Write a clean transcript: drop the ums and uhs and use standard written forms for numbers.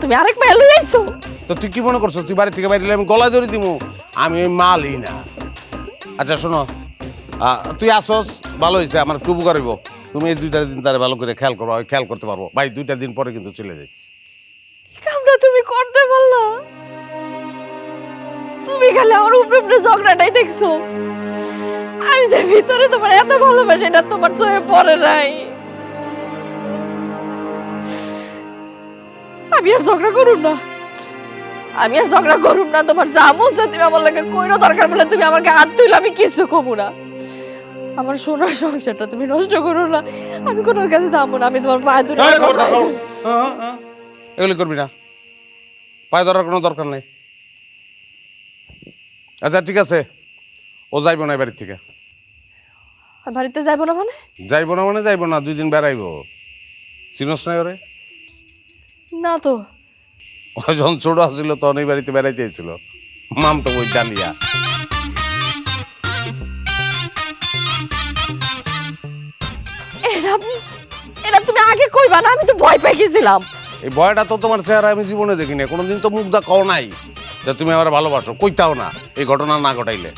তুমি আরেক মেয়ে লই আইছো। তো তুই কি মনে করছো তুই বাড়ি থেকে বাইরে আমি গলায় ধরে দিমু? আমি ওই মালই না। আচ্ছা শোনো, তুই আসস ভালো হয়েছে, আমার খুব করিব। তুমি এই 2টা দিন তারে ভালো করে খেয়াল করো, খেয়াল করতে পারবো ভাই। 2টা দিন পরে কিন্তু চলে যাচ্ছি। কামটা তুমি করতে পারলা? তুমি খালি আমার উপরে উপরে ঝগড়াটাই দেখছো। আমি যে ভিতরে তোমার এত ভালোবাসি এটা তোমার চোখে পড়ে নাই। আমি আর ঝগড়া করুম না, আমি আর ঝগড়া করুম না। তোমার যা মন চায় তুমি আমার লাগে কইরো, দরকার বলে তুমি আমাকে হাত তুইলে আমি কিছু কমু না। আমার সোনার সংসারটা তুমি নষ্ট করো না। আমি কোনো কাছে যাবো না, আমি তোমার পায়ে ধরে এগুলি করবি না, পায়ে ধরার কোনো দরকার নেই। আচ্ছা ঠিক আছে, ও যাইব না বাড়ির থেকে। বাড়িতে যাইবো না মানে? যাইব না মানে যাইব না, 2 দিন বেড়াইব। চিনস নাই ওরে? না তো। ও যখন ছোট আসছিল তখন এই বাড়িতে বেড়াইতে এসেছিল, মাম তো ওই ডালিয়া। এটা এটা তুমি আগে কইবা না, আমি তো ভয় পেয়ে গেছিলাম। এই ভয়টা তো তোমার চেহারা আমি জীবনে দেখিনি, কোনোদিন তো মুখ দা কও নাই যে তুমি আমার ভালোবাসো, কইতাও না এই ঘটনা না ঘটাইলে।